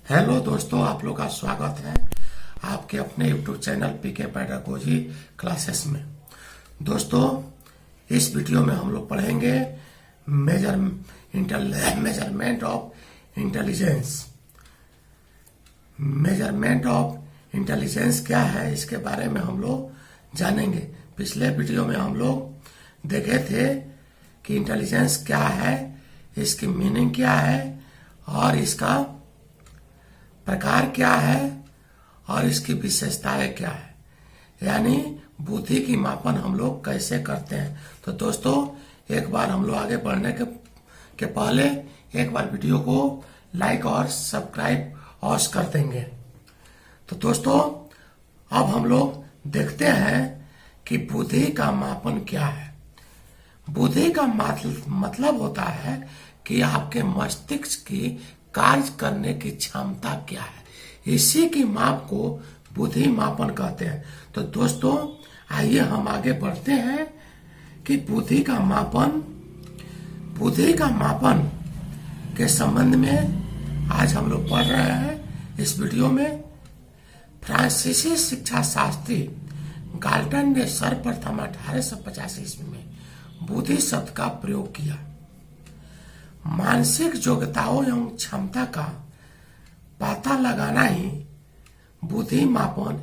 Hello दोस्तों, आप लोग का स्वागत है आपके अपने YouTube channel PK pedagogy classes में। दोस्तों, इस वीडियो में हम लोग पढ़ेंगे measurement of intelligence. Measurement of intelligence क्या है, इसके बारे में हम लोग जानेंगे। पिछले वीडियो में हम लोग देखे थे कि इंटेलिजेंस क्या है, इसकी मीनिंग क्या है और इसका प्रकार क्या है और इसकी विशेषताएं क्या है, यानी बुद्धि की मापन हम लोग कैसे करते हैं। तो दोस्तों, एक बार हम लोग आगे बढ़ने के पहले एक बार वीडियो को लाइक और सब्सक्राइब और कर देंगे। तो दोस्तों, अब हम लोग देखते हैं कि बुद्धि का मापन क्या है। बुद्धि का मतलब होता है कि आपके मस्तिष्क की कार्य करने की क्षमता क्या है। इसी की माप को बुद्धि मापन कहते हैं। तो दोस्तों, आइए हम आगे बढ़ते हैं कि बुद्धि का मापन के संबंध में आज हम लोग पढ़ रहे हैं इस वीडियो में। फ्रांसीसी शिक्षा शास्त्री गाल्टन ने सर्वप्रथम 1885 ईस्वी में बुद्धि शब्द का प्रयोग किया। मानसिक योग्यताओं एवं क्षमता का पता लगाना ही बुद्धि मापन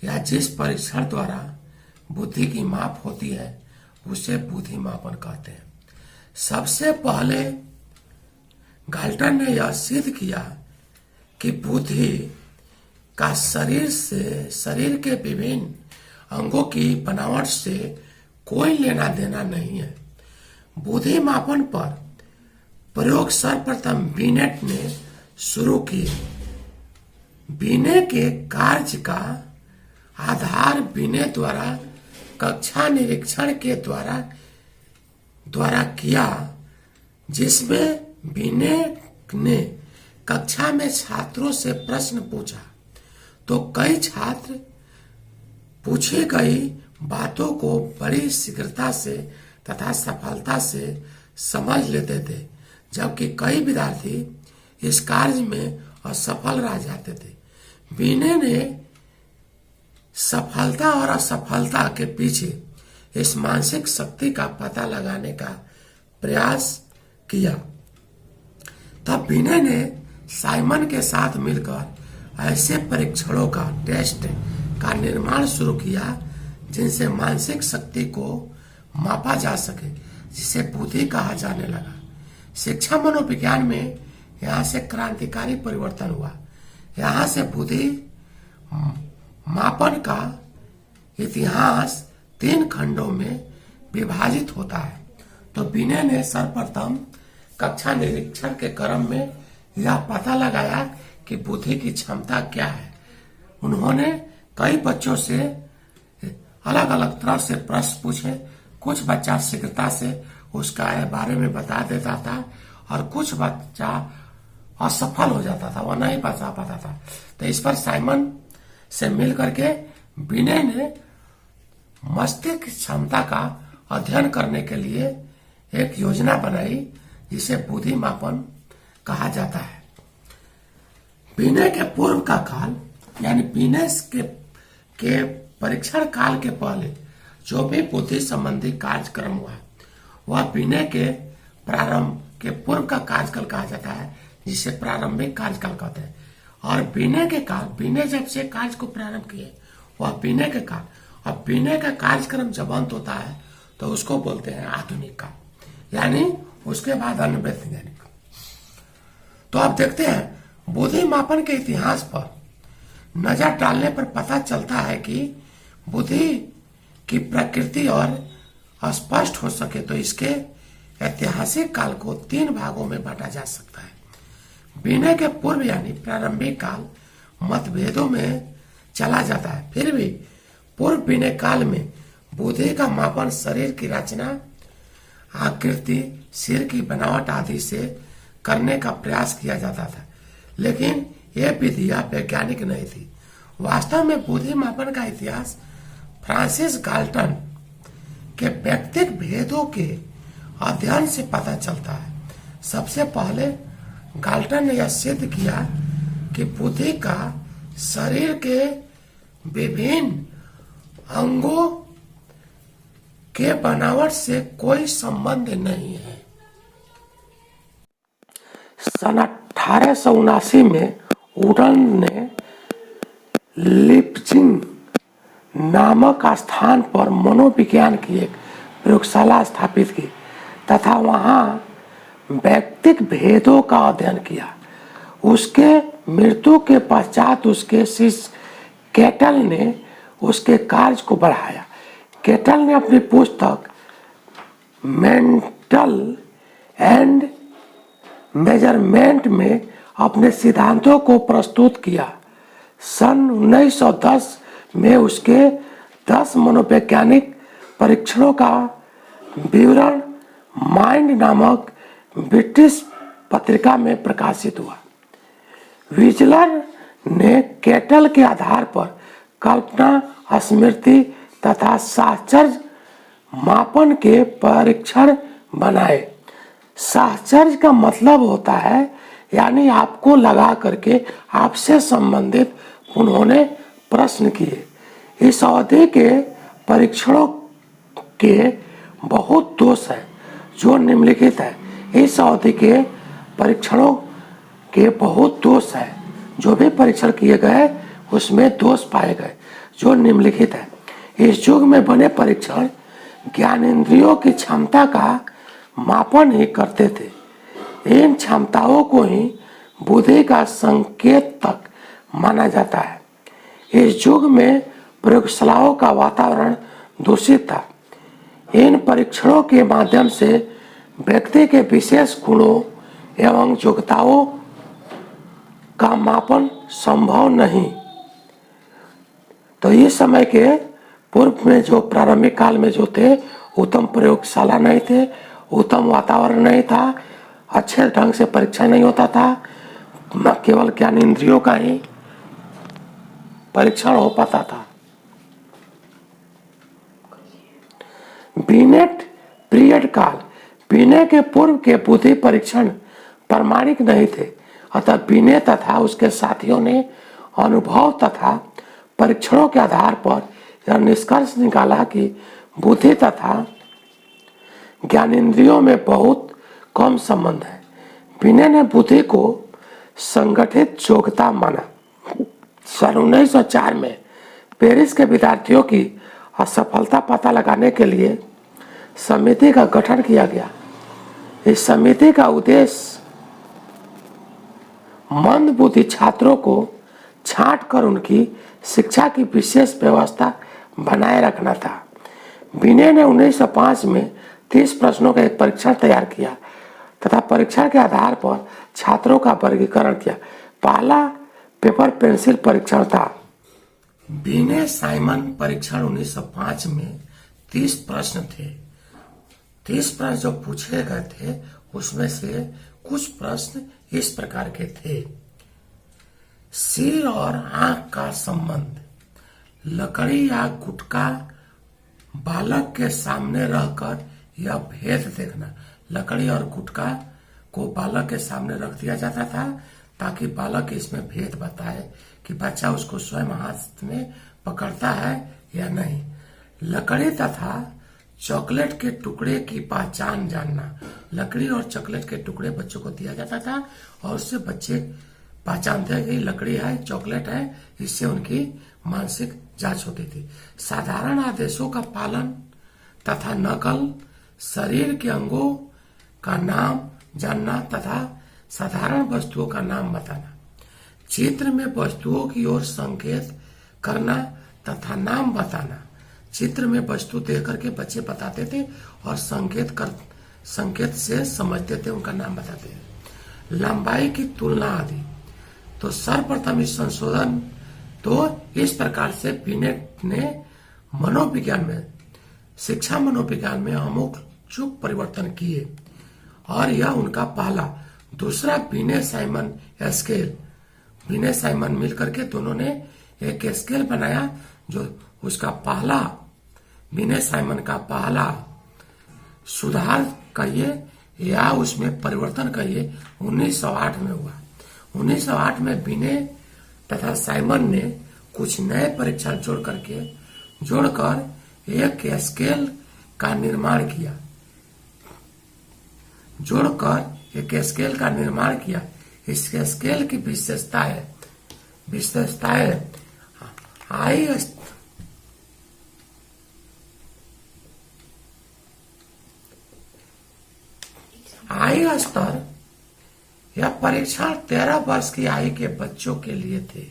या जिस परीक्षण द्वारा बुद्धि की माप होती है उसे बुद्धि मापन कहते हैं। सबसे पहले गाल्टन ने यह सिद्ध किया कि बुद्धि का शरीर के विभिन्न अंगों की बनावट से कोई लेना देना नहीं है। बुद्धि मापन पर प्रयोग सर्वप्रथम बिनेट ने शुरू किए। बिने के कार्य का आधार बिने द्वारा कक्षा निरीक्षण के द्वारा किया, जिसमें बिने ने कक्षा में छात्रों से प्रश्न पूछा तो कई छात्र पूछी गई बातों को बड़ी शीघ्रता से तथा सफलता से समझ लेते थे, जबकि कई विद्यार्थी इस कार्य में असफल रह जाते थे। बिने ने सफलता और असफलता के पीछे इस मानसिक शक्ति का पता लगाने का प्रयास किया। तब बिने ने साइमन के साथ मिलकर ऐसे परीक्षणों का टेस्ट का निर्माण शुरू किया जिनसे मानसिक शक्ति को मापा जा सके, जिसे बुद्धि कहा जाने लगा। शिक्षा मनोविज्ञान में यहाँ से क्रांतिकारी परिवर्तन हुआ। यहाँ से बुद्धि मापन का इतिहास 3 खंडों में विभाजित होता है। तो बिने ने सर्वप्रथम कक्षा निरीक्षण के क्रम में यह पता लगाया कि बुद्धि की क्षमता क्या है। उन्होंने कई बच्चों से अलग अलग तरह से प्रश्न पूछे। कुछ बच्चा शीघ्रता से उसका बारे में बता देता था और कुछ बच्चा असफल हो जाता था, वह नहीं बता पाता था। तो इस पर साइमन से मिल करके बिने ने मस्तिष्क क्षमता का अध्ययन करने के लिए एक योजना बनाई, जिसे बुद्धि मापन कहा जाता है। बिने के पूर्व का काल, यानी बिने के परीक्षण काल के पहले जो भी बुद्धि संबंधी कार्यक्रम हुआ, वह बिने के प्रारंभ के पूर्व का कार्यकाल कहा जाता है, जिसे प्रारंभिक कार्यकाल कहते हैं। और बिने के काल, बिने जब से कार्य को प्रारंभ किए, वह बिने के काल। और बिने का कार्यक्रम जब अंत होता है तो उसको बोलते हैं आधुनिक काल, यानी उसके बाद अन्य वैज्ञानिक। तो अब देखते हैं बुद्धि मापन के इतिहास पर नजर डालने पर पता चलता है कि बुद्धि की प्रकृति और स्पष्ट हो सके तो इसके ऐतिहासिक काल को 3 भागों में बांटा जा सकता है। बिने के पूर्व यानी प्रारंभिक काल मतभेदों में चला जाता है। फिर भी पूर्व बिने काल में बुद्धि का मापन शरीर की रचना, आकृति, सिर की बनावट आदि से करने का प्रयास किया जाता था, लेकिन यह विधियां वैज्ञानिक नहीं थी। वास्तव में बुद्धि मापन का इतिहास फ्रांसिस गाल्टन के व्यक्तिगत भेदों के अध्ययन से पता चलता है। सबसे पहले गाल्टन ने यह सिद्ध किया कि बुद्धि का शरीर के विभिन्न अंगों के बनावट से कोई संबंध नहीं है। सन 1879 में वुडन ने लिप्जिंग नामक स्थान पर मनोविज्ञान की एक प्रयोगशाला स्थापित की तथा वहां व्यक्तिक भेदों का अध्ययन किया। उसके मृत्यु के पश्चात उसके शिष्य केटल ने उसके कार्य को बढ़ाया। केटल ने अपनी पुस्तक मेंटल एंड मेजरमेंट में अपने सिद्धांतों को प्रस्तुत किया। सन 1910 में उसके 10 मनोवैज्ञानिक परीक्षणों का विवरण माइंड नामक ब्रिटिश पत्रिका में प्रकाशित हुआ। विजलर ने केटल के आधार पर कल्पना, स्मृति तथा साहचर्य मापन के परीक्षण बनाए। साहचर्य का मतलब होता है यानी आपको लगा करके आपसे संबंधित उन्होंने प्रश्न किए। इस अवधि के परीक्षणों के बहुत दोष हैं जो निम्नलिखित है। इस अवधि के परीक्षणों के बहुत दोष हैं, जो भी परीक्षण किए गए उसमें दोष पाए गए जो निम्नलिखित है। इस युग में बने परीक्षण ज्ञानेंद्रियों की क्षमता का मापन ही करते थे। इन क्षमताओं को ही बुद्धि का संकेत तक माना जाता है। इस युग में प्रयोगशालाओं का वातावरण दूषित था। इन परीक्षणों के माध्यम से व्यक्ति के विशेष गुणों एवं योग्यताओं का मापन संभव नहीं। तो इस समय के पूर्व में जो प्रारंभिक काल में जो थे, उत्तम प्रयोगशाला नहीं थे, उत्तम वातावरण नहीं था, अच्छे ढंग से परीक्षा नहीं होता था, केवल ज्ञान इंद्रियों का ही परीक्षण हो पाता था। बीनेट पीरियड काल, बीने के पूर्व के बुद्धि परीक्षण प्रामाणिक नहीं थे, अतः बीने तथा उसके साथियों ने अनुभव तथा परीक्षणों के आधार पर यह निष्कर्ष निकाला कि बुद्धि तथा ज्ञानेंद्रियों में बहुत कम संबंध है। बीने ने बुद्धि को संगठित योग्यता माना। सन 1904 में पेरिस के विद्यार्थियों की असफलता पता लगाने के लिए समिति का गठन किया गया। इस समिति का उद्देश्य मंद बुद्धि छात्रों को छांट कर उनकी शिक्षा की विशेष व्यवस्था बनाए रखना था। बीने ने 1905 में 30 प्रश्नों का एक परीक्षण तैयार किया तथा परीक्षण के आधार पर छात्रों का वर्गीकरण किया। पहला पेपर पेंसिल परीक्षण था। बीने साइमन परीक्षण 1905 में 30 प्रश्न थे। 30 प्रश्न जो पूछे गए थे उसमें से कुछ प्रश्न इस प्रकार के थे। सिर और आंख का संबंध, लकड़ी या गुटका बालक के सामने रहकर यह भेद देखना। लकड़ी और गुटका को बालक के सामने रख दिया जाता था ताकि बालक इसमें भेद बताए कि बच्चा उसको स्वयं हाथ में पकड़ता है या नहीं। लकड़ी तथा चॉकलेट के टुकड़े की पहचान जानना। लकड़ी और चॉकलेट के टुकड़े बच्चों को दिया जाता था और उससे बच्चे पहचानते हैं कि लकड़ी है, चॉकलेट है। इससे उनकी मानसिक जांच होती थी। साधारण आदेशों का पालन तथा नकल, शरीर के अंगों का नाम जानना तथा साधारण वस्तुओं का नाम बताना। चित्र में वस्तुओं की ओर संकेत करना तथा नाम बताना। चित्र में वस्तु देख करके बच्चे बताते थे और संकेत से समझते थे, उनका नाम बताते थे। लंबाई की तुलना आदि। तो सर्वप्रथम इस संशोधन तो इस प्रकार से बीनेट ने मनोविज्ञान में, शिक्षा मनोविज्ञान में अमूलचूल परिवर्तन किए और यह उनका पहला। दूसरा बीने साइमन स्केल। बीने साइमन मिलकर के दोनों ने एक स्केल बनाया जो उसका पहला, बीने साइमन का पहला सुधार कहिए या उसमें परिवर्तन कहिए 1908 में हुआ। 1908 में बिने तथा साइमन ने कुछ नए परीक्षण जोड़कर एक स्केल का निर्माण किया। इस स्केल की विशेषताएं आयु स्तर। यह परीक्षण 13 वर्ष की आयु के बच्चों के लिए थे।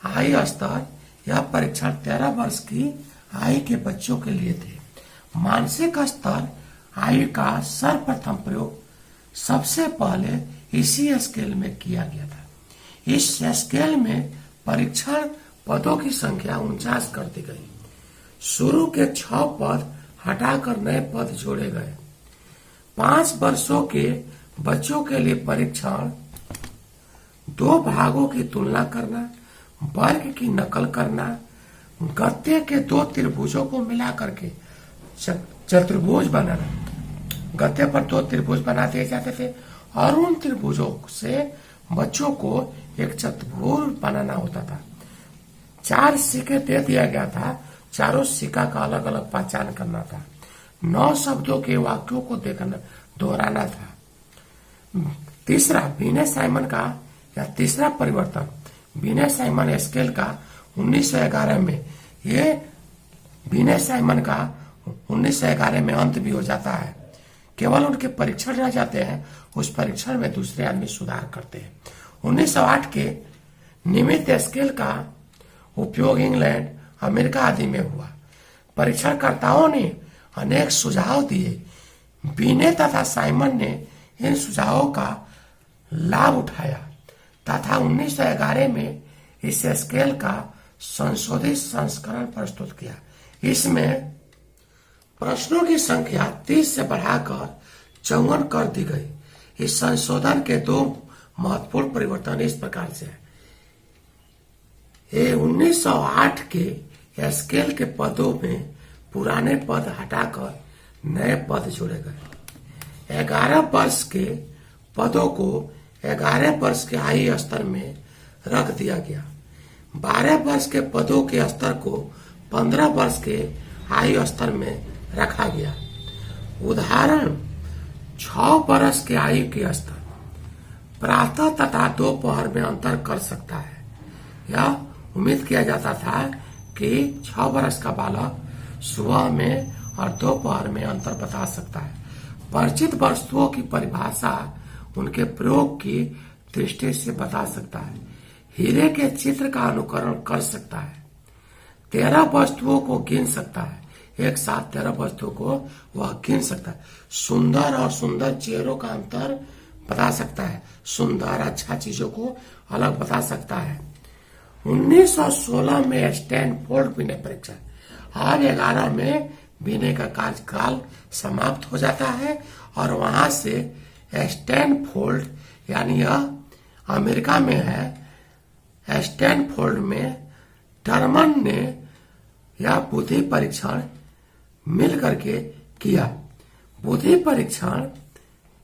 आयु स्तर। यह परीक्षण 13 वर्ष की आयु के बच्चों के लिए थे। मानसिक स्तर आयु का सर्वप्रथम प्रयोग सबसे पहले इसी स्केल में किया गया था। इस स्केल में परीक्षण पदों की संख्या 49 कर दी गई। शुरू के 6 पद हटाकर नए पद जोड़े गए। 5 वर्षों के बच्चों के लिए परीक्षण 2 भागों की तुलना करना, वर्ग की नकल करना, गत्ते के 2 त्रिभुजों को मिलाकर के चतुर्भुज बनाना। गत्ते पर 2 त्रिभुज बना दिए जाते थे और उन त्रिभुजों से बच्चों को एक चतुर्भुज बनाना होता था। 4 सिक्के दे दिया गया था। चारों सिक्का का अलग अलग पहचान करना था। 9 शब्दों के वाक्यों को देखना दोहराना था। तीसरा बिने साइमन का या तीसरा परिवर्तन बिने साइमन स्केल का 1911 में, ये बिने साइमन का 1911 में अंत भी हो जाता है। केवल उनके परीक्षण रह जाते हैं। उस परीक्षण में दूसरे आदमी सुधार करते हैं। 1908 के नियमित स्केल का उपयोग इंग्लैंड, अमेरिका आदि में हुआ। परीक्षणकर्ताओं ने अनेक सुझाव दिए। बिने तथा साइमन ने इन सुझावों का लाभ उठाया तथा 1911 में इस स्केल का संशोधित संस्करण प्रस्तुत किया। इसमें प्रश्नों की संख्या 30 से बढ़ाकर 54 कर दी गई। इस संशोधन के 2 महत्वपूर्ण परिवर्तन इस प्रकार से है। 1908 के स्केल के पदों में पुराने पद हटाकर नए पद जोड़े गए। 11 वर्ष के पदों को 11 वर्ष के आयु स्तर में रख दिया गया। 12 वर्ष के पदों के स्तर को 15 वर्ष के आयु स्तर में रखा गया। उदाहरण 6 वर्ष के आयु के स्तर प्रातः तथा दोपहर में अंतर कर सकता है। यह उम्मीद किया जाता था कि 6 वर्ष का बालक सुबह में और दोपहर में अंतर बता सकता है। परिचित वस्तुओं की परिभाषा उनके प्रयोग की दृष्टि से बता सकता है। हीरे के चित्र का अनुकरण कर सकता है। 13 वस्तुओं को गिन सकता है। एक साथ 13 वस्तुओं को वह गिन सकता है। सुंदर और सुंदर चेहरों का अंतर बता सकता है। सुंदर अच्छा चीजों को अलग बता सकता है। 1916 में स्टैनफोर्ड बिने परीक्षा और 11 में बिने का कार्यकाल समाप्त हो जाता है और वहां से स्टैनफोर्ड, यानी यह अमेरिका में है, स्टैनफोर्ड में टर्मन ने यह बुद्धि परीक्षण मिल करके किया। बुद्धि परीक्षण,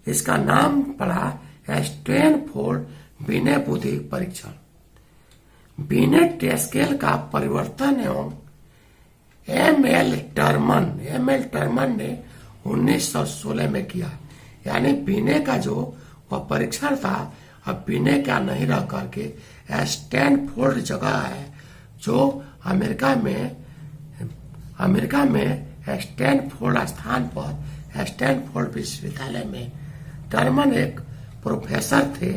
इसका नाम पड़ा स्टैनफोर्ड बिने बुद्धि परीक्षण। बिनेट स्केल का परिवर्तन एवं एम.एल. टर्मन ने 1916 में किया। यानी बिने का जो वह परीक्षण था अब बिने का नहीं रह करके स्टैनफोर्ड जगह है, जो अमेरिका में स्टैनफोर्ड स्थान पर स्टैनफोर्ड विश्वविद्यालय में टर्मन एक प्रोफेसर थे।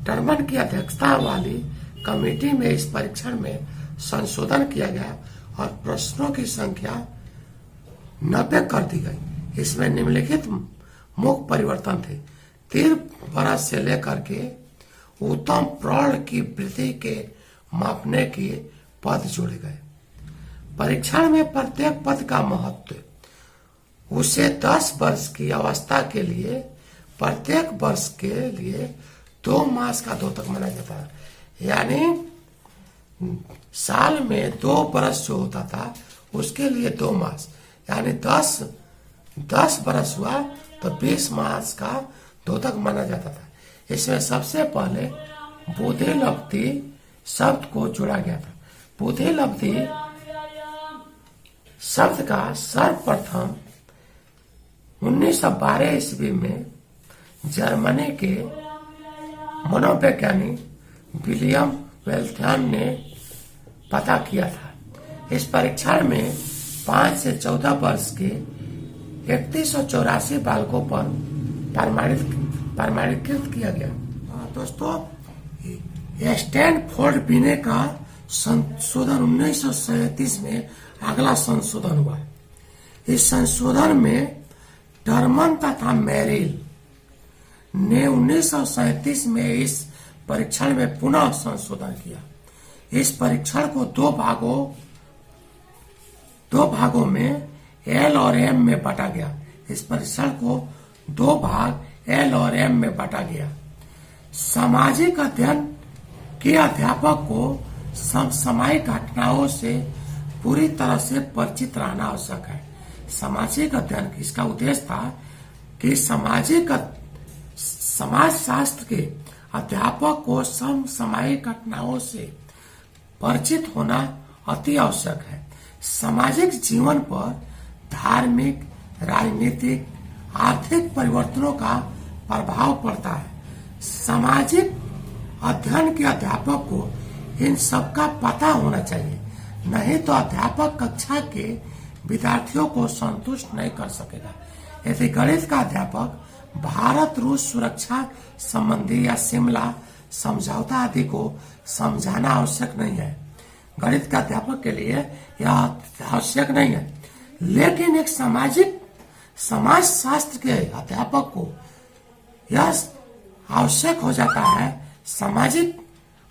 टर्मन की अध्यक्षता वाली कमेटी में इस परीक्षण में संशोधन किया गया और प्रश्नों की संख्या 90 कर दी गई। इसमें निम्नलिखित मुख्य परिवर्तन थे। 3 वर्ष से लेकर के उत्तम प्रौढ़ की वृद्धि के मापने के पद जोड़े गए। परीक्षण में प्रत्येक पद का महत्व उसे 10 वर्ष की अवस्था के लिए प्रत्येक वर्ष के लिए 2 मास का द्योतक माना जाता है। यानी साल में 2 वर्ष जो होता था उसके लिए 2 मास, यानी 10 वर्ष हुआ तो 20 मास का द्योतक माना जाता था। इसमें सबसे पहले बुधिलब्धि शब्द को जोड़ा गया था। बुधिलब्धि शब्द का सर्वप्रथम 1912 ईस्वी में जर्मनी के मनोवैज्ञानिक विलियम वेल्थमैन ने पता किया था। इस परीक्षण में 5 से 14 वर्ष के 3184 बालकों पर प्रमाणीकृत किया गया। दोस्तों, स्टैनफोर्ड बिने का संशोधन 1937 में अगला संशोधन हुआ। इस संशोधन में टर्मन तथा मेरिल ने 1937 में इस परीक्षण में पुनः संशोधन किया। इस परीक्षण को दो भागों में एल और एम में बांटा गया। इस परीक्षण को 2 भाग एल और एम में बांटा गया। सामाजिक अध्ययन के अध्यापक को समसामयिक घटनाओं से पूरी तरह से परिचित रहना आवश्यक है। सामाजिक अध्ययन इसका उद्देश्य था कि समाजशास्त्र के अध्यापक को समसामयिक घटनाओं से परिचित होना अति आवश्यक है। सामाजिक जीवन पर धार्मिक, राजनीतिक, आर्थिक परिवर्तनों का प्रभाव पड़ता है। सामाजिक अध्ययन के अध्यापक को इन सब का पता होना चाहिए, नहीं तो अध्यापक कक्षा के विद्यार्थियों को संतुष्ट नहीं कर सकेगा। यदि गणित का अध्यापक भारत रूस सुरक्षा संबंधी या शिमला समझौता आदि को समझाना आवश्यक नहीं है, गणित का अध्यापक के लिए यह आवश्यक नहीं है, लेकिन एक समाजशास्त्र के अध्यापक को यह आवश्यक हो जाता है। सामाजिक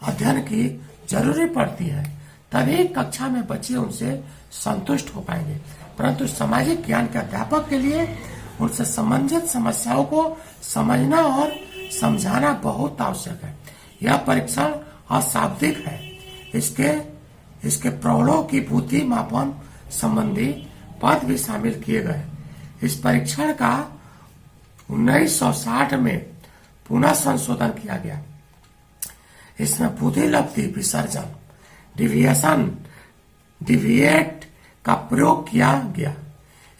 अध्ययन की जरूरी पड़ती है, तभी कक्षा में बच्चे उनसे संतुष्ट हो पाएंगे। परंतु सामाजिक ज्ञान के अध्यापक के लिए उनसे संबंधित समस्याओं को समझना और समझाना बहुत आवश्यक है। यह परीक्षण अशाब्दिक है। इसके प्रौढ़ों की बुद्धि मापन संबंधी पद भी शामिल किए गए। इस परीक्षण का 1960 में पुनः संशोधन किया गया। इसमें बुधिलब्धि विसर्जन डिविएट का प्रयोग किया गया।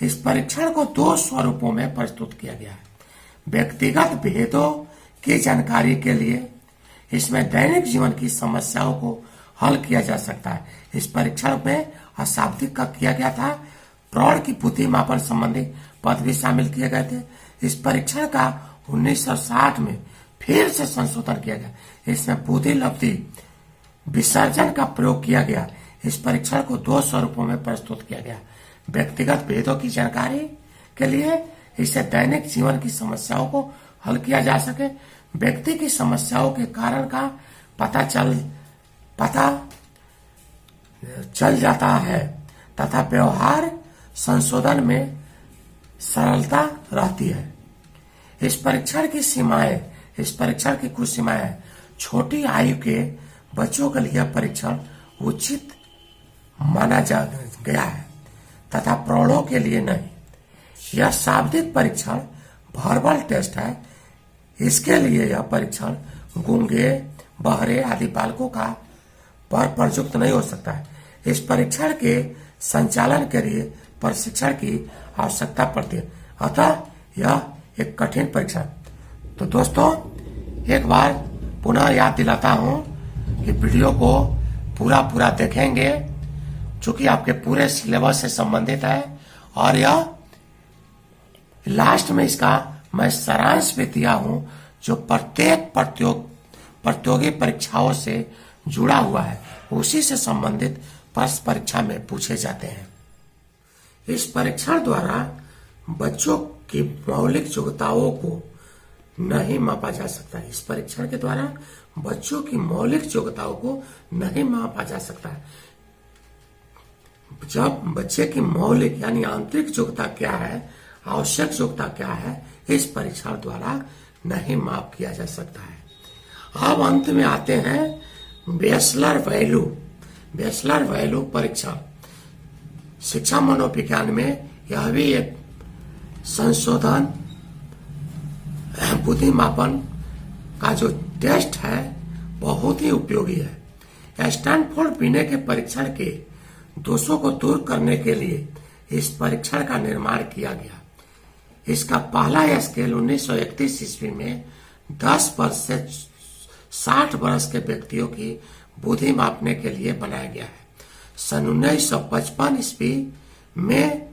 इस परीक्षण को 2 स्वरूपों में प्रस्तुत किया गया है। व्यक्तिगत भेदों की जानकारी के लिए इसमें दैनिक जीवन की समस्याओं को हल किया जा सकता है। इस परीक्षण में अशाब्दिक का किया गया था। प्रौढ़ की बुद्धि मापन संबंधी पद भी शामिल किए गए थे। इस परीक्षण का 1960 में फिर से संशोधन किया गया। इसमें बुधिलब्धि विसर्जन का प्रयोग किया गया। इस परीक्षण को 2 स्वरूपों में प्रस्तुत किया गया। व्यक्तिगत भेदों की जानकारी के लिए इससे दैनिक जीवन की समस्याओं को हल किया जा सके, व्यक्ति की समस्याओं के कारण का पता चल जाता है तथा व्यवहार संशोधन में सरलता रहती है। इस परीक्षण की कुछ सीमाएं हैं। छोटी आयु के बच्चों के लिए परीक्षण उचित माना गया है तथा प्रौढ़ों के लिए नहीं। यह शाब्दिक परीक्षण वर्बल टेस्ट है। इसके लिए यह परीक्षण गूंगे, बहरे आदि बालकों का पर प्रयुक्त नहीं हो सकता है। इस परीक्षण के संचालन के लिए प्रशिक्षण की आवश्यकता पड़ती है, अतः यह एक कठिन परीक्षण। तो दोस्तों, एक बार पुनः याद दिलाता हूं कि वीडियो को पूरा देखेंगे, चूंकि आपके पूरे सिलेबस से संबंधित है। और यह लास्ट में इसका मैं सारांश भी दिया हूं, जो प्रत्येक प्रतियोगी परीक्षाओं से जुड़ा हुआ है, उसी से संबंधित प्रश्न परीक्षा में पूछे जाते हैं। इस परीक्षण द्वारा बच्चों की मौलिक योग्यताओं को नहीं मापा जा सकता है। इस परीक्षण के द्वारा बच्चों की मौलिक योग्यताओं को नहीं मापा जा सकता है। जब बच्चे की मौलिक यानी आंतरिक योग्यता क्या है, आवश्यक योग्यता क्या है, इस परीक्षण द्वारा नहीं माप किया जा सकता है। अब अंत में आते हैं बेसलर वैल्यू परीक्षण। शिक्षा मनोविज्ञान में यह भी एक संशोधन बुद्धि मापन का जो टेस्ट है बहुत ही उपयोगी है। स्टैनफोर्ड बिने के परीक्षण के दोषों को दूर करने के लिए इस परीक्षण का निर्माण किया गया। इसका पहला स्केल 1931 ईस्वी में 10 वर्ष से 60 वर्ष के व्यक्तियों की बुद्धि मापने के लिए बनाया गया है। सन 1955 ईस्वी में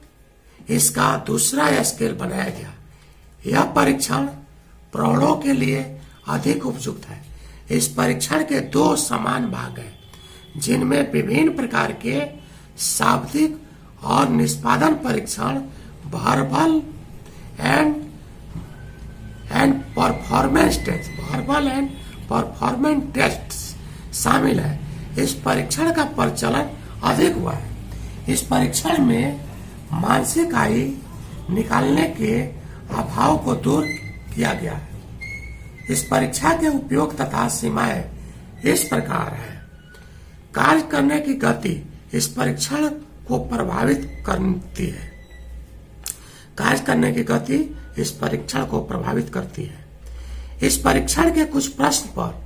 इसका दूसरा स्केल बनाया गया। यह परीक्षण प्रौढ़ों के लिए अधिक उपयुक्त है। इस परीक्षण के 2 समान भाग हैं, जिनमें विभिन्न प्रकार के शाब्दिक और निष्पादन परीक्षण वर्बल एंड परफॉर्मेंस टेस्ट शामिल है। इस परीक्षण का प्रचलन अधिक हुआ है। इस परीक्षण में मानसिक आयु निकालने के अभाव को दूर किया गया है। इस परीक्षा के उपयोग तथा सीमाएं इस प्रकार है। कार्य करने की गति इस परीक्षण को प्रभावित करती है। कार्य करने की गति इस परीक्षण को प्रभावित करती है। इस परीक्षण के कुछ प्रश्न पर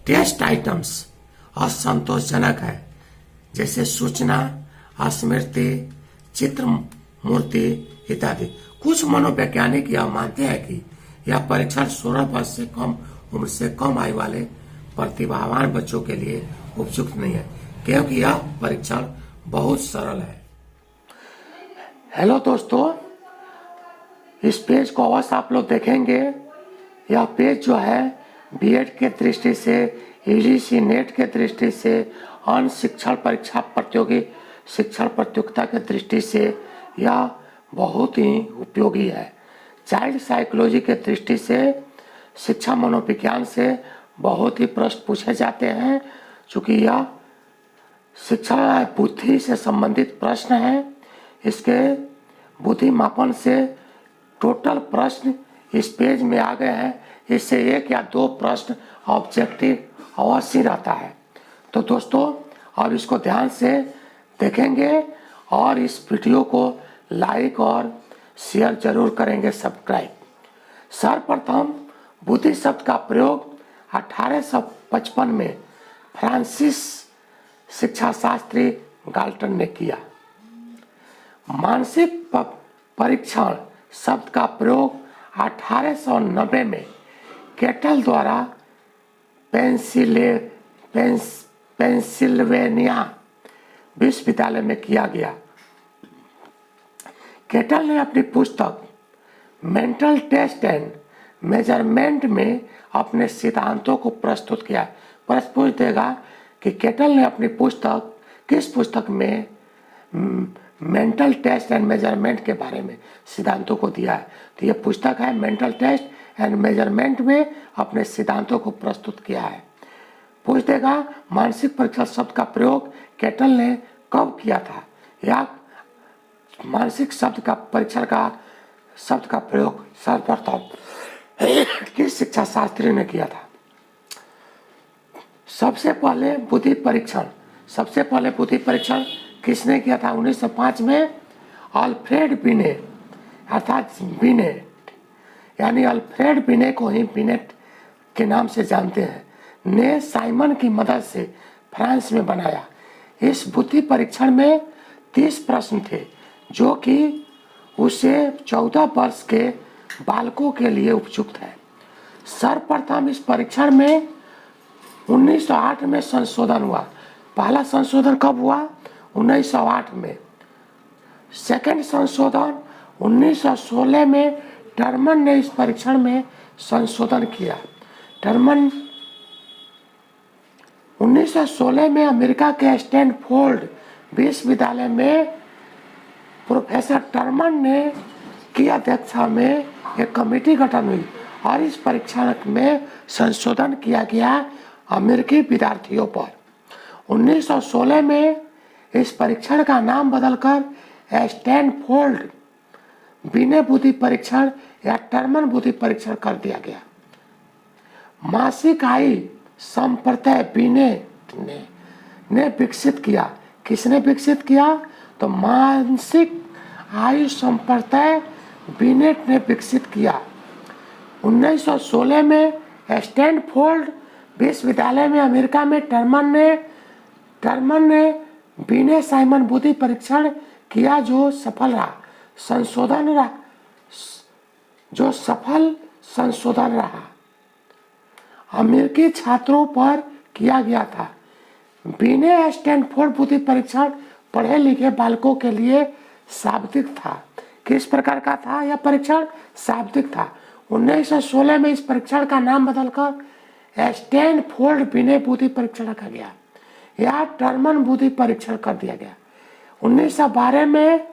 टेस्ट आइटम्स असंतोषजनक है, जैसे सूचना, स्मृति, चित्र मूर्ति इत्यादि। कुछ मनोवैज्ञानिक यह मानते हैं कि यह परीक्षण 16 वर्ष से कम उम्र से कम आयु वाले प्रतिभावान बच्चों के लिए उपयुक्त नहीं है, क्योंकि यह परीक्षण बहुत सरल है। हेलो दोस्तों, इस पेज को अवश्य आप लोग देखेंगे। यह पेज जो है बीएड के दृष्टि से, यूजीसी नेट के दृष्टि से, अन्य शिक्षण परीक्षा प्रतियोगी शिक्षण प्रतियोगिता के दृष्टि से यह बहुत ही उपयोगी है। चाइल्ड साइकोलॉजी के दृष्टि से, शिक्षा मनोविज्ञान से बहुत ही प्रश्न पूछे जाते हैं। चूँकि यह शिक्षा बुद्धि से संबंधित प्रश्न है, इसके बुद्धि मापन से टोटल प्रश्न इस पेज में आ गए हैं। इससे 1 या 2 प्रश्न ऑब्जेक्टिव अवश्य रहता है। तो दोस्तों, अब इसको ध्यान से देखेंगे और इस वीडियो को लाइक और शेयर जरूर करेंगे, सब्सक्राइब। सर्वप्रथम बुद्धि शब्द का प्रयोग 1855 में फ्रांसीस शिक्षा शास्त्री गाल्टन ने किया। मानसिक परीक्षण शब्द का प्रयोग 1890 में केटल द्वारा पेंसिल्वेनिया विश्वविद्यालय में किया गया। केटल ने अपनी पुस्तक मेंटल टेस्ट एंड मेजरमेंट में अपने सिद्धांतों को प्रस्तुत किया। प्रश्न पूछ देगा कि केटल ने अपनी पुस्तक किस पुस्तक में मेंटल टेस्ट एंड मेजरमेंट के बारे में सिद्धांतों को दिया है। तो ये पुस्तक है मेंटल टेस्ट एंड मेजरमेंट में अपने सिद्धांतों को प्रस्तुत किया है। पूछ देगा मानसिक परीक्षण शब्द का प्रयोग केटल ने कब किया था, या मानसिक शब्द का परीक्षण का शब्द का प्रयोग सर्वप्रथम किस शिक्षा शास्त्री ने किया था। सबसे पहले बुद्धि परीक्षण किसने किया था? 1905 में अल्फ्रेड बिनेट, अर्थात बिनेट यानी अल्फ्रेड बिनेट को ही बिनेट के नाम से जानते हैं, ने साइमन की मदद से फ्रांस में बनाया। इस बुद्धि परीक्षण में 30 प्रश्न थे, जो कि उसे 14 वर्ष के बालकों के लिए उपयुक्त है। सर्वप्रथम इस परीक्षण में 1908 में संशोधन हुआ। पहला संशोधन कब हुआ? 1908 में। सेकंड संशोधन 1916 में टर्मन ने इस परीक्षण में संशोधन किया। टर्मन 1916 में अमेरिका के स्टैनफोर्ड विश्वविद्यालय में प्रोफेसर टर्मन ने की अध्यक्षता में एक कमेटी गठन हुई और इस परीक्षण में संशोधन किया गया अमेरिकी विद्यार्थियों पर। 1916 में इस परीक्षण का नाम बदलकर स्टैनफोर्ड बिने बुद्धि परीक्षण या टर्मन बुद्धि परीक्षण कर दिया गया। मासिक आयु संप्रत्यय बिनेट ने विकसित किया। किसने विकसित किया? तो मानसिक आयु संप्रत्यय बिनेट ने विकसित किया। 1916 में स्टैनफोर्ड विश्वविद्यालय में अमेरिका में टर्मन ने बिने साइमन बुद्धि परीक्षण किया जो सफल संशोधन रहा अमेरिकी छात्रों पर किया गया था। बिने स्टैनफोर्ड बुद्धि परीक्षण पढ़े लिखे बालकों के लिए शाब्दिक था। किस प्रकार का था यह परीक्षण? शाब्दिक था। 1916 में इस परीक्षण का नाम बदलकर स्टैनफोर्ड बिने बुद्धि परीक्षण रखा गया या टर्मन बुद्धि परीक्षण कर दिया गया। 1912 में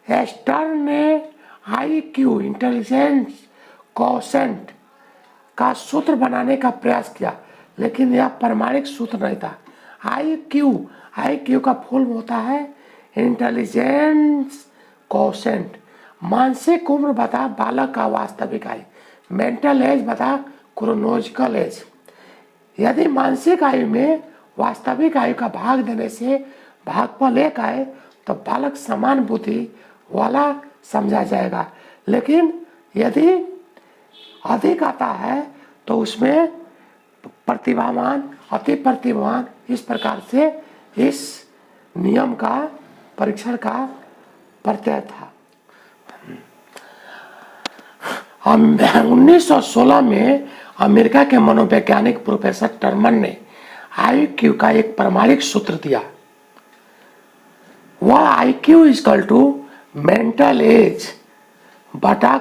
स्टर्न ने IQ इंटेलिजेंस क्वोशेंट का सूत्र बनाने का प्रयास किया, लेकिन यह प्रमाणिक सूत्र नहीं था। IQ का फुल होता है इंटेलिजेंस क्वोशेंट। मानसिक उम्र बता बालक का वास्तविक आयु, मेंटल एज बता क्रोनोलॉजिकल एज। यदि मानसिक आयु में वास्तविक आयु का भाग देने से भागफल 1 आए तो बालक समान बुद्धि वाला समझा जाएगा, लेकिन यदि अधिक आता है तो उसमें प्रतिभावान, अति प्रतिभावान, इस प्रकार से इस नियम का परीक्षण का प्रत्यय था। 1916 में अमेरिका के मनोवैज्ञानिक प्रोफेसर टर्मन ने IQ का एक प्रमाणिक सूत्र दिया। वह IQ = मेंटल एज बटा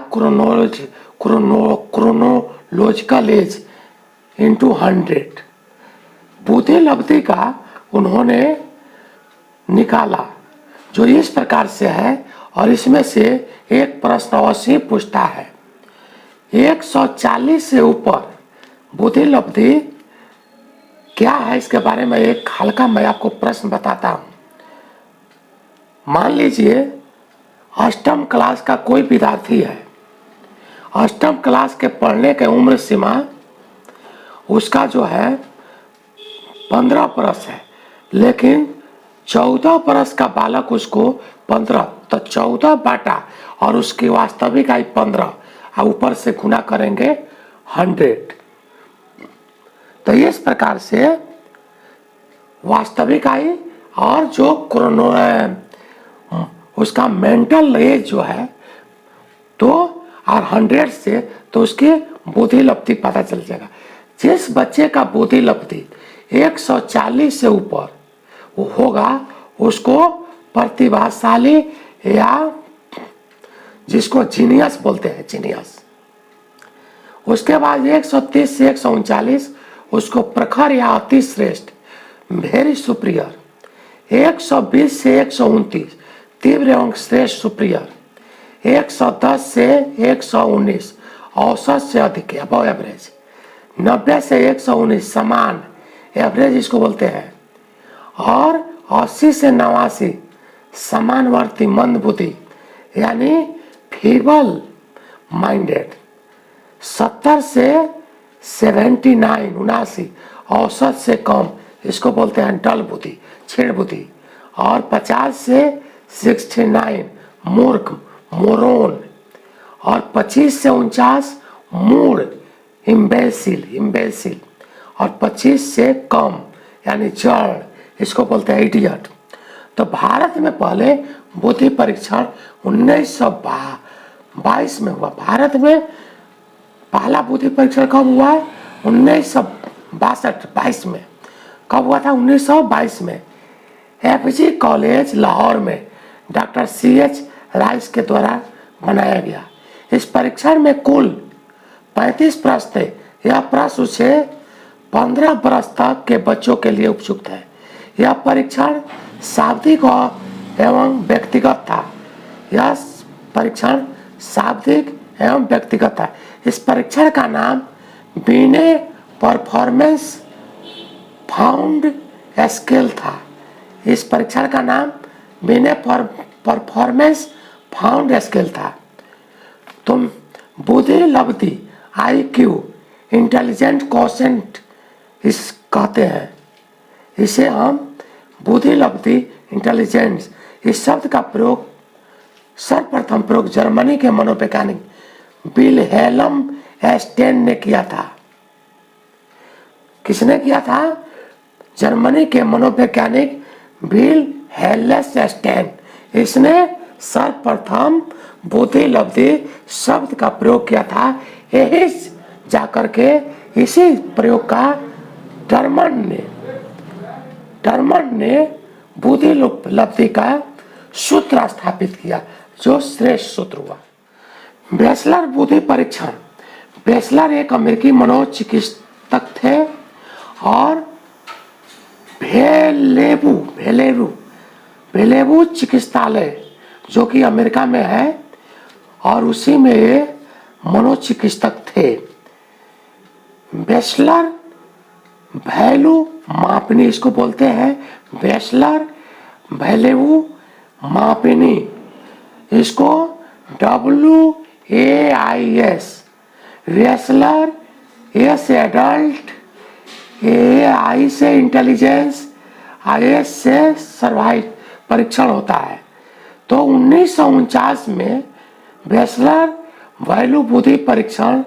क्रोनोलॉजिकल एज इंटू 100 बुद्धि लब्धि का उन्होंने निकाला, जो इस प्रकार से है, और इसमें से एक प्रश्न अवश्य पूछता है। 140 से ऊपर बुद्धि लब्धि क्या है, इसके बारे में एक हल्का मैं आपको प्रश्न बताता हूं। मान लीजिए 8वीं क्लास का कोई विद्यार्थी है। 8वीं क्लास के पढ़ने के उम्र सीमा उसका जो है 15 बरस है, लेकिन 14 बरस का बालक उसको 15 तो 14 बाटा और उसकी वास्तविक आयु 15 और ऊपर से गुना करेंगे 100। तो इस प्रकार से वास्तविक आयु और जो उसका मेंटल एज जो है तो और 100 से तो उसकी बुद्धि लब्धि पता चल जाएगा। जिस बच्चे का बुद्धि लब्धि 140 से ऊपर वो होगा उसको प्रतिभाशाली या जिसको जीनियस बोलते हैं, जीनियस। उसके बाद 130 से 139 उसको प्रखर या अति श्रेष्ठ, वेरी सुपीरियर। 120 से 129 तीव्र एवं श्रेष्ठ, सुपीरियर। 110 से 119 औसत से अधिक, अबव एवरेज। 90 से 119 समान, एवरेज इसको बोलते हैं। और 80 से 89 समानवर्ती, मंद बुद्धि यानी फीबल माइंडेड। 70 से 79 औसत से कम, इसको बोलते हैं डल बुद्धि, छेड़ बुद्धि। और 50 से 69 मूर्ख, मोरोन। और 25 से 49 मूड, इम्बेसिल। और 25 से कम यानी जड़, इसको बोलते हैं इडियट। तो भारत में पहले बुद्धि परीक्षण 1922 में हुआ। भारत में पहला बुद्धि परीक्षण कब हुआ है? 1962 में। कब हुआ था? 1922 में FG कॉलेज लाहौर में डॉक्टर CH राइस के द्वारा बनाया गया। इस परीक्षण में कुल 35 प्रश्न थे। यह प्रश्न से 15 वर्ष तक के बच्चों के लिए उपयुक्त है। यह परीक्षण शाब्दिक एवं व्यक्तिगत था। यह परीक्षण शाब्दिक एवं व्यक्तिगत था। इस परीक्षण का नाम बिने परफॉर्मेंस फाउंड स्केल था। इस परीक्षण का नाम बिने परफॉर्मेंस फाउंड स्केल था। तुम बुद्धि लब्धि, IQ, इंटेलिजेंट क्वोशेंट इस कहते हैं। इसे हम बुद्धि लब्धि, इंटेलिजेंस, इस शब्द का प्रयोग सर्वप्रथम प्रयोग जर्मनी के मनोवैज्ञानिक विल्हेल्म स्टेन ने किया था। किसने किया था? जर्मनी के मनोवैज्ञानिक बिल हेल्सस्टेन। इसने सर्वप्रथम बुद्धिलब्धि शब्द का प्रयोग किया था। यही जाकर के इसी प्रयोग का टर्मन ने बुद्धिलब्धि का सूत्र स्थापित किया, जो श्रेष्ठ सूत्र हुआ। बेसलर बुद्धि परीक्षण। बेसलर एक अमेरिकी मनोचिकित्सक थे और भेलेबू चिकित्सालय जो कि अमेरिका में है, और उसी में ये मनोचिकित्सक थे। बेसलर वैल्यू मापनी, इसको बोलते हैं बेसलर वैल्यू मापनी। इसको WAIS, वेसलर एस एडल्ट, AI से इंटेलिजेंस, IS से सर्वाइव परीक्षण होता है। तो 1949 में बेसलर वैल्यू बुद्धि परीक्षण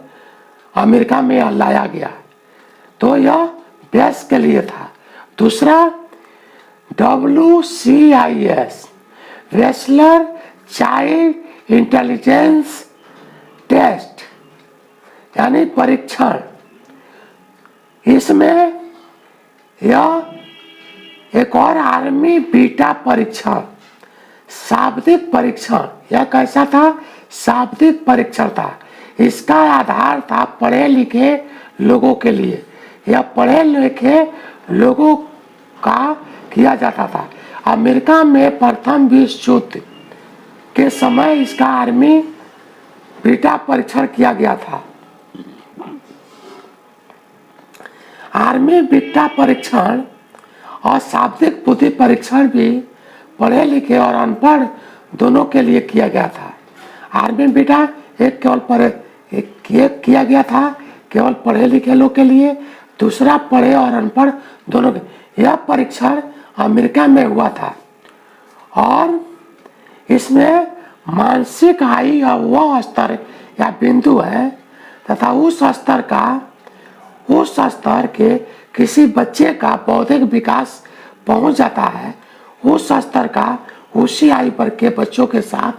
अमेरिका में लाया गया, तो यह बेस के लिए था। दूसरा WCIS, Wechsler child intelligence test, यानी परीक्षण। इसमें यह एक और आर्मी बीटा परीक्षण, शाब्दिक परीक्षण। यह कैसा था? शाब्दिक परीक्षण था। इसका आधार था पढ़े लिखे लोगों के लिए। यह पढ़े लिखे लोगों का किया जाता था। अमेरिका में प्रथम विश्व युद्ध के समय इसका आर्मी बीटा परीक्षण किया गया था। आर्मी बीटा परीक्षण और शाब्दिक बुद्धि परीक्षण भी पढ़े लिखे और अनपढ़ दोनों के लिए किया गया था। आर्मी बीटा एक किया गया था केवल पढ़े लिखे लोग के लिए, दूसरा पढ़े और अनपढ़ दोनों के। यह परीक्षण अमेरिका में हुआ था और इसमें मानसिक आयु वह स्तर या बिंदु है तथा उस स्तर के किसी बच्चे का बौद्धिक विकास पहुंच जाता है, उस स्तर का उसी आयु पर के बच्चों के साथ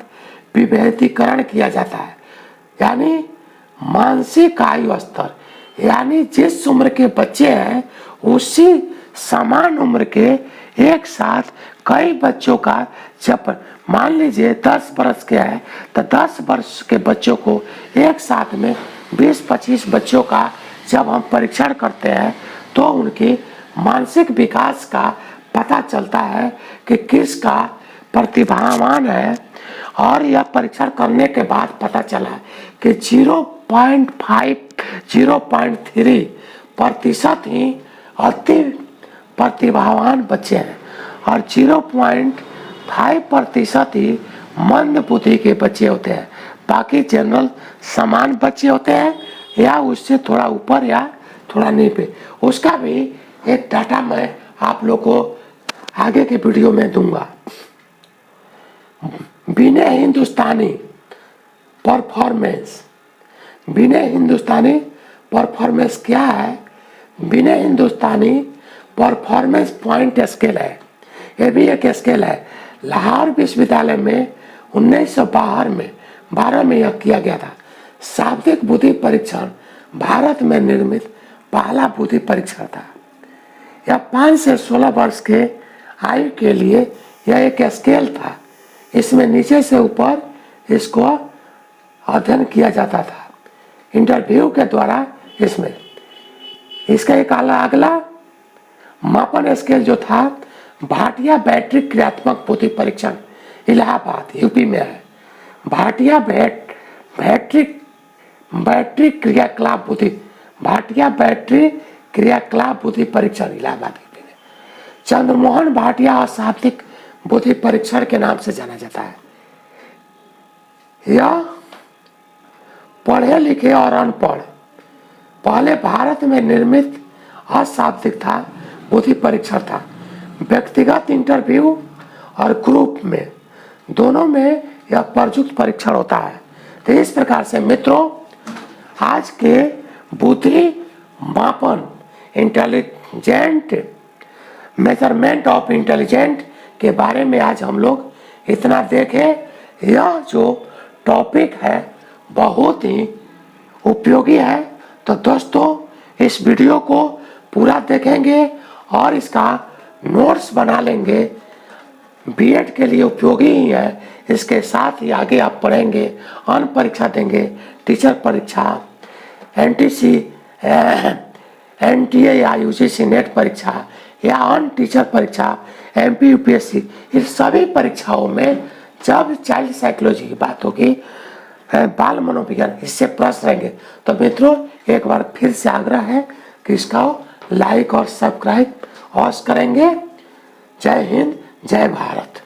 विभेदीकरण किया जाता है। यानी मानसिक आयु स्तर, यानी जिस उम्र के बच्चे हैं उसी समान उम्र के एक साथ कई बच्चों का, जब मान लीजिए 10 वर्ष के है तो 10 वर्ष के बच्चों को एक साथ में 20-25 बच्चों का जब हम परीक्षण करते हैं तो उनके मानसिक विकास का पता चलता है कि किसका प्रतिभावान है। और यह परीक्षण करने के बाद पता चला कि 0.3% ही अति प्रतिभावान बच्चे हैं और 0.5% ही मंद बुद्धि के बच्चे होते हैं। बाकी जनरल समान बच्चे होते हैं या उससे थोड़ा ऊपर या थोड़ा नीचे। उसका भी एक डाटा मैं आप लोग को आगे के वीडियो में दूंगा। विनय हिंदुस्तानी परफॉर्मेंस। विनय हिंदुस्तानी परफॉर्मेंस क्या है? विनय हिंदुस्तानी परफॉर्मेंस पॉइंट स्केल है। यह भी एक स्केल है। लाहौर विश्वविद्यालय में 1912 में यह किया गया था। शाब्दिक बुद्धि परीक्षण भारत में निर्मित पहला बुद्धि परीक्षण था। यह 5 से 16 वर्ष के आयु के लिए यह एक स्केल था। इसमें नीचे से ऊपर इसको अध्ययन किया जाता था इंटरव्यू के द्वारा। इसमें इसका एक अगला मापन स्केल जो था भाटिया बैटरी क्रियात्मक बुद्धि परीक्षण, इलाहाबाद यूपी में है। भाटिया बैटरी क्रियाकलाप बुद्धि परीक्षण, इलाहाबाद यूपी में। चंद्रमोहन भाटिया अशाब्दिक बुद्धि परीक्षण के नाम से जाना जाता है। यह पढ़े लिखे और अनपढ़ पहले भारत में निर्मित अशाब्दिक था बुद्धि परीक्षण था। व्यक्तिगत इंटरव्यू और ग्रुप में दोनों में यह प्रयुक्त परीक्षण होता है। तो इस प्रकार से मित्रों आज के बुद्धि मापन इंटेलिजेंट मेजरमेंट ऑफ इंटेलिजेंट के बारे में आज हम लोग इतना देखें। यह जो टॉपिक है बहुत ही उपयोगी है, तो दोस्तों इस वीडियो को पूरा देखेंगे और इसका नोट्स बना लेंगे। बीएड के लिए उपयोगी ही है, इसके साथ ही आगे आप पढ़ेंगे, अन्य परीक्षा देंगे, टीचर परीक्षा, एनटीसी, एनटीए या यूजीसी नेट परीक्षा या अन्य टीचर परीक्षा, एमपी यूपीएससी, इन सभी परीक्षाओं में जब चाइल्ड साइकोलॉजी की बात होगी, बाल मनोविज्ञान, इससे प्रश्न रहेंगे। तो मित्रों एक बार फिर से आग्रह है कि इसका लाइक और सब्सक्राइब अवश्य करेंगे। जय हिंद, जय भारत।